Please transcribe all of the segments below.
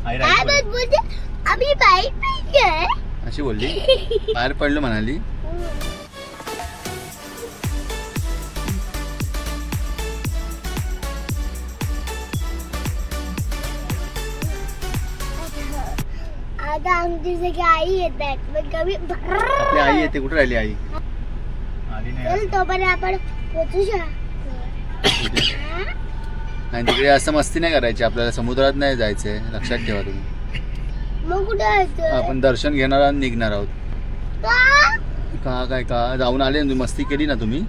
अभी बाहेर पडलोय अशी बोलली. बाहेर पडलो म्हणाली. आता आमची सगळी आई येतात. आपली आई येते. कुठे राहिली आई? आली नाही. तोपर्यंत आपण पोचू शकतो. नाही तिकडे असं मस्ती नाही करायची. आपल्याला समुद्रात नाही जायचंय. लक्षात ठेवा तुम्ही. मग कुठे जायचं? आपण दर्शन घेणार आणि निघणार आहोत. का काय का जाऊन आले ना. मस्ती केली ना तुम्ही.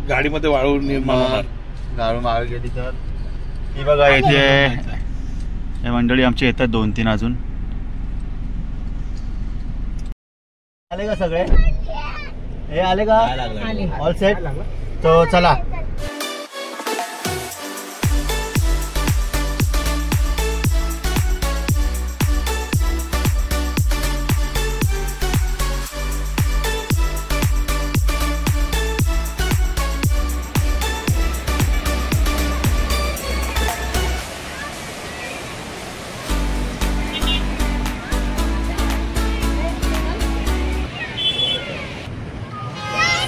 गाडीमध्ये वाळू निर्माण होणार. गाळून मागे गेली तर. ही बघा येते हे मंडळी आमची येतात 2-3 अजून. आले का सगळे? हे आले का? All set. तो चला.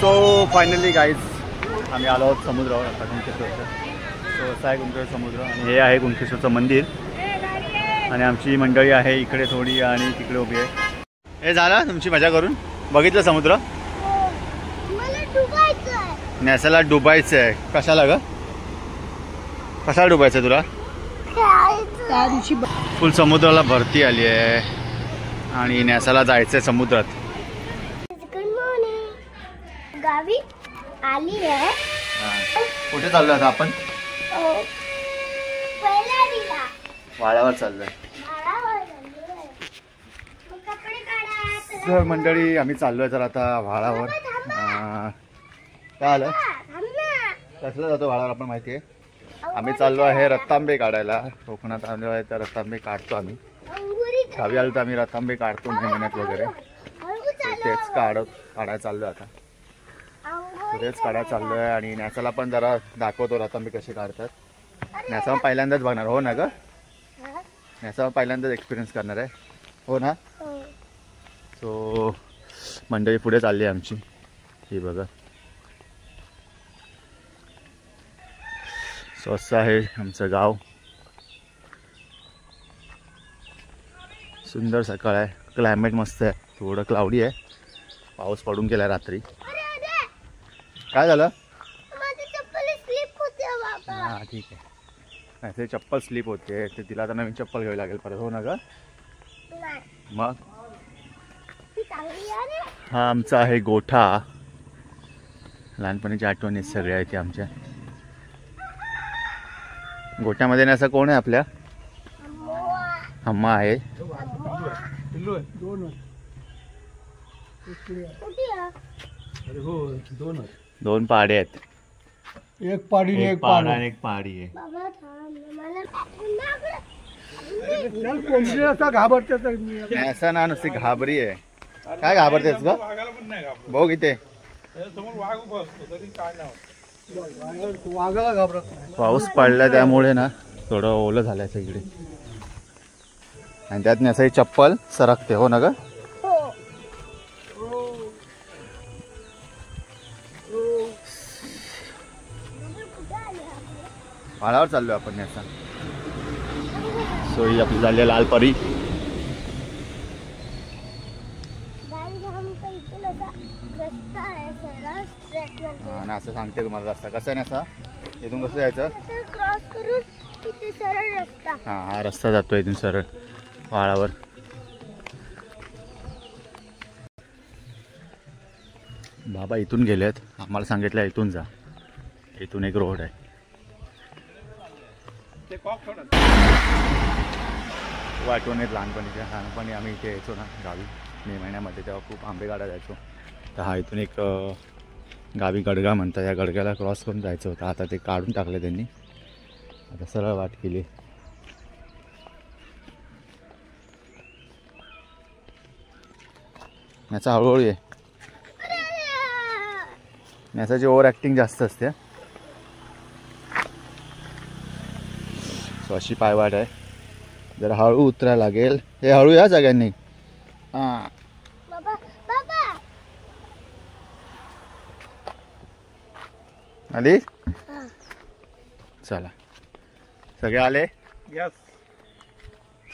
सो फायनली गाईज आम्ही आलो आहोत समुद्रावर. आता कुणकेश्वरचं. सो असा आहे कुणकेश्वर समुद्र आणि हे आहे कुणकेश्वरचं मंदिर. आणि आमची मंडळी आहे इकडे थोडी आणि तिकडे उभी आहे. हे झालं तुमची मजा करून? बघितलं समुद्र? नॅसाला डुबायचं आहे. कशाला ग? कशाला डुबायचं तुला? फुल समुद्राला भरती आली आहे आणि नॅसाला जायचंय समुद्रात. गावी आली आहे. कुठे चाललोय आता आपण? वाळावर चाललोय. तर मंडळी आम्ही चाललोय तर आता व्हाळावर. काय आलं? कसलं जातो व्हाळावर आपण माहिती आहे. आम्ही चाललो आहे रतांबे काढायला. कोकणात आलो आहे तर रतांबे काढतो आम्ही. गावी आलो तर आम्ही रतांबे काढतो मे महिन्यात वगैरे. तेच काढायला चाललोय आता. तेच काढायला चाललोय आणि नॅसाला पण जरा दाखवतो रतांबे कसे काढतात. नॅसा पहिल्यांदाच बघणार हो ना ग? नॅसा पहिल्यांदाच एक्सपिरियन्स करणार आहे हो ना? सो मंडळी पुढे चालली आहे आमची. ही बघा. सो असं आहे आमचं गाव. सुंदर सकाळ आहे. क्लायमेट मस्त आहे. थोडं क्लाउडी आहे. पाऊस पडून गेला रात्री. काय झालं? हां ठीक आहे. नाही ते चप्पल स्लिप होते ते तिला आता नवीन चप्पल घ्यावी लागेल परत हो ना ग? मग हा आमचा आहे गोठा. लहानपणीची आठवणी सगळ्या आहेत आमच्या. गोठ्यामध्ये ना असं कोण आहे आपल्या? अम्मा आहे. दोन पाडे आहेत. एक पाडी एक पाडा आणि एक पाडी आहे. घाबरते असं ना नुसती घाबरी आहे. काय घाबरतेस ग? बघ इथे वाघाला घाबरत. पाऊस पडला त्यामुळे ना थोडं ओलं झालंय सगळीकडे. आणि त्यात नसाई चप्पल सरकते हो ना ग? व्हाळावर चाललोय आपण नॅसा. सो ही आपली झाली लाल परी. हा ना असं सांगते तुम्हाला रस्ता कसा आहे नसा. इथून कसं जायचं? हा हा रस्ता जातो इथून सरळ व्हाळावर. बाबा इथून गेलेत. आम्हाला सांगितलं इथून जा. इथून एक रोड आहे. आठवण आहेत लहानपणीच्या. लहानपणी आम्ही इथे यायचो ना गावी मे महिन्यामध्ये तेव्हा खूप आंबे काढायला जायचो. तर हा इथून एक गावी गडगा म्हणतात. या गडग्याला क्रॉस करून जायचं होतं. आता ते काढून टाकले त्यांनी. आता सरळ वाट केली. याचा हळूहळू आहे. याची ओव्हर ॲक्टिंग जास्त असते. सो अशी पायवाट आहे. जरा हळू उतरायला लागेल. हे हळू या सगळ्यांनी. हां बाबा बाबा आली. हा. चला सगळे आले. यस.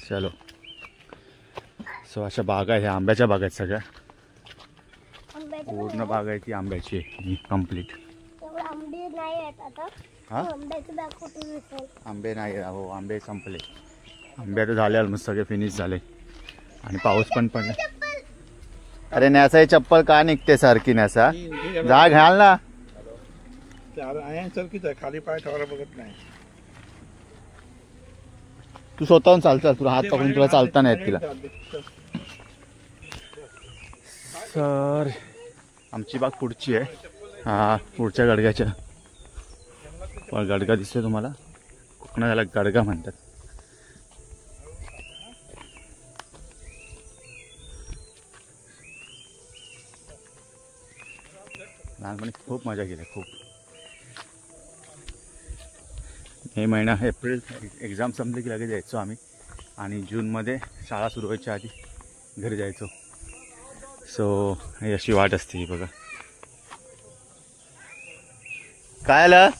चलो. सो अशा बागा आहेत, ह्या आंब्याच्या बागा आहेत सगळ्या. पूर्ण बाग आहे ती आंब्याची कम्प्लीट. आंबे नाही आहेत आता. हा आंब्याची बाग कुठून दिसेल? आंबे नाही. हो आंबे संपले. आंबे आता झाले ऑलमोस्ट सगळे फिनिश झाले. आणि पाऊस पण पडला. अरे न्यासा ही चप्पल का निघते सारखी न्यासा? जा घाल ना. सारखीच आहे, खाली पाय ठेवायला बघत नाही. तू स्वतःहून चाल. तुला हात पकडून तुला चालता नाही येत तिला. सर आमची बाग पुढची आहे. हा पुढच्या गडग्याच्या. पण गडगा दिसतोय तुम्हाला? कोकणात त्याला गडगा म्हणतात. लहानपणी खूप मजा केली. खूप. मे महिना एप्रिल एक्झाम संपली की लगेच जायचो आम्ही. आणि जूनमध्ये शाळा सुरू व्हायच्या आधी घरी जायचो. सो ही अशी वाट असते. ही बघा. काय आलं?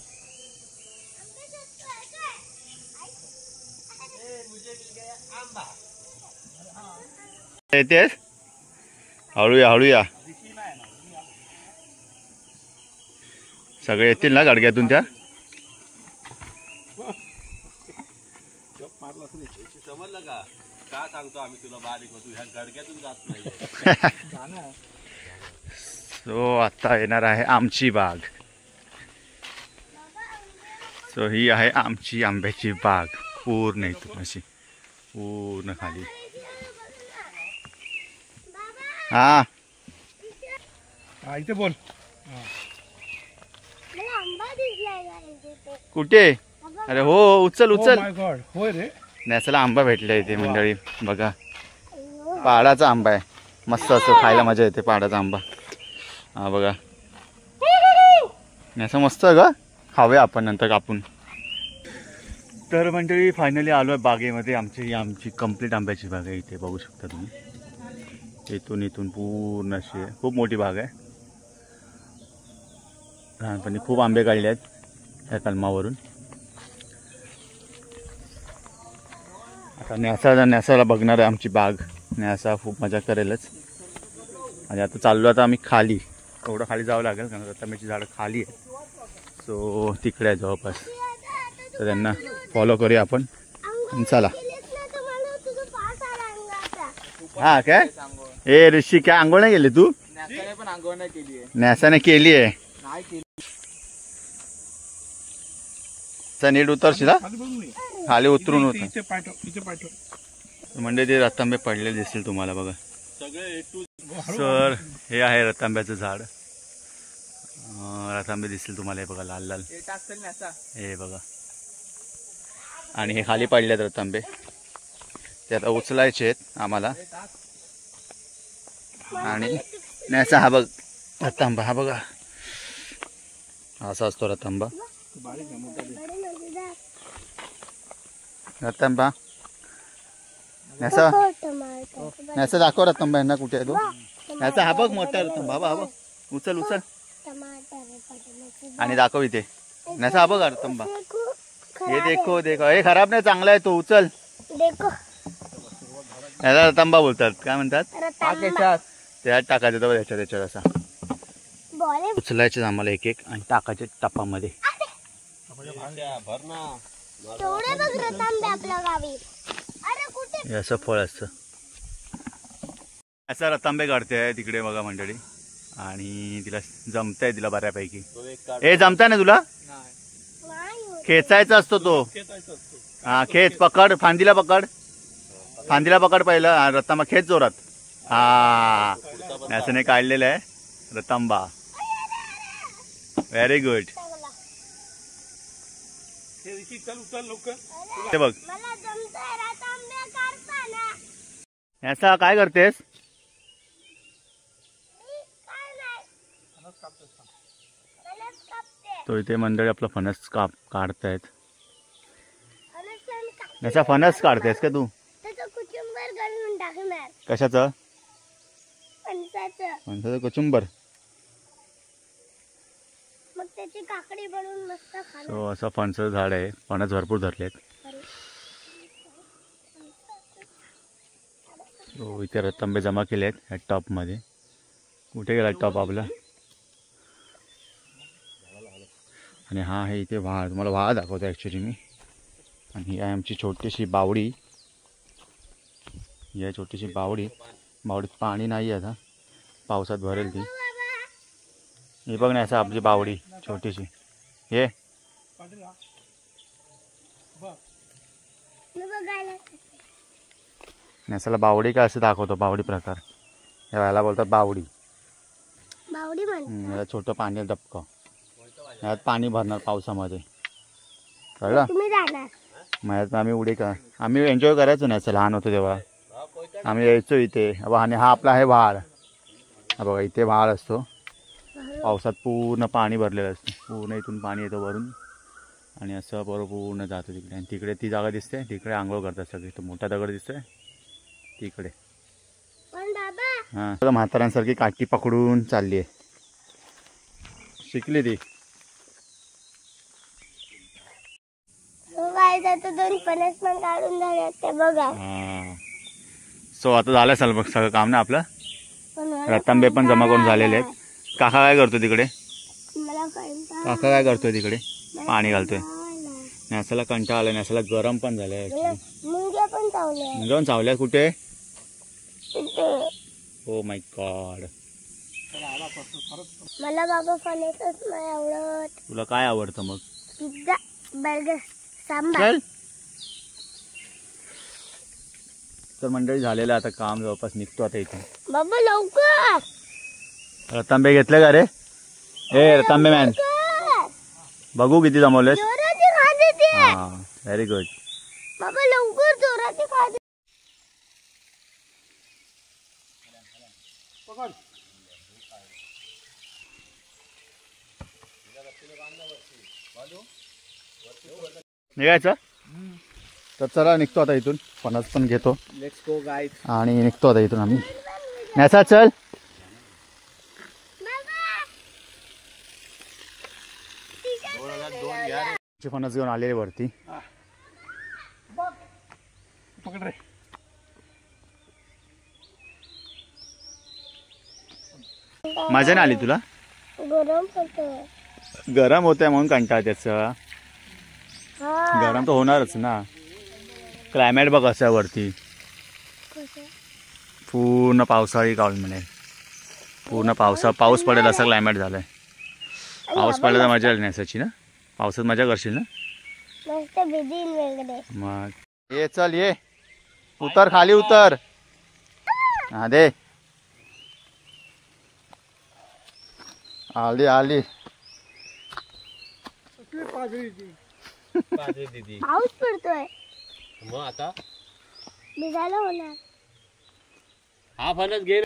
येतेस? हळूया हळूया. सगळे येतील ना गाडग्यातून त्या? समजलं का? का सांगतो आम्ही तुला बारीक होतो, ह्या गडग्यातून जात नाही. सो आता येणार आहे आमची बाग. सो ही आहे आमची आंब्याची बाग. पूर्ण इथून अशी पूर्ण खाली. हा इथे बोल. मला आंबा दिसलाय. कुठे? अरे हो उचल उचल. माय गॉड. होय रे. नॅसाला आंबा भेटला इथे मंडळी. बघा पहाडाचा आंबा आहे. मस्त असतो खायला, मजा येते पहाडाचा आंबा. हा बघा नॅसा मस्त आहे का? खाऊया आपण नंतर कापून. तर मंडळी फायनली आलो आहे बागेमध्ये. आमची कंप्लीट आंब्याची बाग आहे. इथे बघू शकता तुम्ही. इथून पूर्ण अशी आहे. खूप मोठी बाग आहे. लहानपणी खूप आंबे काढले आहेत या कलमावरून. आता न्यासाला बघणार आहे आमची बाग. न्यासा खूप मजा करेलच. आणि आता चाललो आता आम्ही खाली. थोडं खाली जावं लागेल कारण रतांब्याची झाडं खाली आहे. सो तिकडे आहे जवळपास. तर त्यांना फॉलो करूया आपण. चला. हा काय? ए ऋषी काय आंघोळ नाही गेली तू? पण आंघोळ नाही केली आहे. न्यासाने केली आहे. नीट उतरशील हा? खाली उतरून होत म्हणजे ते रतांबे पडलेले दिसतील तुम्हाला. बघा सर हे आहे रतांब्याचं झाड. रतांबे दिसतील तुम्हाला. हे बघा लाल लाल. हे बघा. आणि हे खाली पडलेत रतांबे. ते आता उचलायचे आहेत आम्हाला. आणि न्यासा हा बघ रतांबा. हा बघा असा असतो रतांबा. रतांबा न्यासा दाखव रतांबा यांना कुठे आहे तो. न्यासा हा बघ मोठा रतांबा. हा बघ उचल उचल आणि दाखव इथे. न्यासा हा बघ रतांबा. हे देखो देखो. हे खराब नाही चांगला आहे तो. उचल. याला रतांबा बोलतात. काय म्हणतात? त्यात टाकायचं तर याच्यात असा उचलायचे आम्हाला एक एक आणि टाकायचे टपामध्ये. असं फळ असतं. असं रतांबे काढते आहे तिकडे बघा मंडळी. आणि तिला जमताय तिला बऱ्यापैकी. हे जमताय ना तुला? खेचायचा असतो तो. हा खेच. पकड फांदीला पकड. फांदीला पकड पहिलं. रतांबा खेच जोरात. हा याने काढलेलं आहे रतांबा. Very good. ते बघ याचा काय करतेस? तो इथे मंडळी आपला फणस काढतायत. याचा फणस काढतेस का तू? कशाचं? फणसाचं. फणसाचं कचुंबर. मग त्याची काकडी बनवून मस्त खाणार. सो असं फणसाचं झाड आहे. फणस भरपूर धरलेत. सो इथे रतांबे जमा केले आहेत ह्या टॉपमध्ये. कुठे गेला टॉप आपला? आणि हा आहे इथे व्हाळ. तुम्हाला व्हाळ दाखवतो ॲक्च्युली मी. आणि ही आहे आमची छोटीशी बावडी. ही आहे छोटीशी बावडी. बावडीत पाणी नाही आता, पावसात भरेल ती. ही बघ ना असं आपली बावडी छोटीशी. हे नसाला बावडी काय असं दाखवतो. बावडी प्रकार याला बोलतात बावडी. बावडी म्हण. याला छोटं पाणी डबकं. यात पाणी भरणार पावसामध्ये, कळलं? तुम्ही जाणार. मग आम्ही उडी का आम्ही एन्जॉय करायचो ना. असं लहान होतो तेव्हा आम्ही यायचो इथे. आणि हा आपला आहे व्हाळ. हा बघा इथे व्हाळ असतो. पावसात पूर्ण पाणी भरलेलं असतं. पूर्ण इथून पाणी येतं वरून आणि असं बरोबर पूर्ण जातं तिकडे. आणि तिकडे ती जागा दिसते, तिकडे आंघोळ करतात सगळे. तो मोठा दगड दिसतोय तिकडे. पण बाबा हां म्हाताऱ्यांसारखी काठी पकडून चालली आहे. शिकली ती. दोन फणस पण काढून झाले ते बघा. हां सो आता झालं असेल बघ सगळं काम ना आपलं. पण रतांबे पण जमा करून झालेले आहेत. काका काय करतो तिकडे? मला कंटाळा काका काय करतोय तिकडे? पाणी घालतोय. आला. नॅसाला कंटाळा आला. नॅसाला गरम पण झालंय. मुंग्या पण चावल्या. जाऊन चावल्या कुठे? इथे. Oh my God. मला बाबा फणसच नाही आवडत. तुला काय आवडतं मग? Pizza, burger, sambar. चल तर मंडळी झालेलं आता काम जवळपास निघतो आता इथे. बाबा लवकर. रतांबे घेतले का रे? ए रतांबे मॅन लवकर. बघू किती जमवलेस. जोराची खाते ते. हा व्हेरी गुड. बाबा लवकर जोराची खाते. निघायचं तर चला निघतो आता इथून. फणस पण घेतो. Let's go guys. आणि निघतो आता इथून आम्ही. नॅसा चल. फणस घेऊन आलेले वरती. पकड रे. मजा नाही आली तुला? गरम होतं. गरम होतंय म्हणून कंटाळा त्याचा. हा. गरम तर होणारच ना. क्लायमेट बघ असं वरती. कसं? पूर्ण पावसाळी काळ म्हणे. पूर्ण पाऊस पडेल असं क्लायमेट झालंय. पाऊस पडला तर मजा आली नॅसाची ना. पावसात मजा करशील ना. मस्त भिजीन वगैरे. मग ये चल ये. उतर खाली उतर. हा दे. आली आली. दीदी पाऊस पडतोय. मग आता भिजायला होणार. हा फणस घे.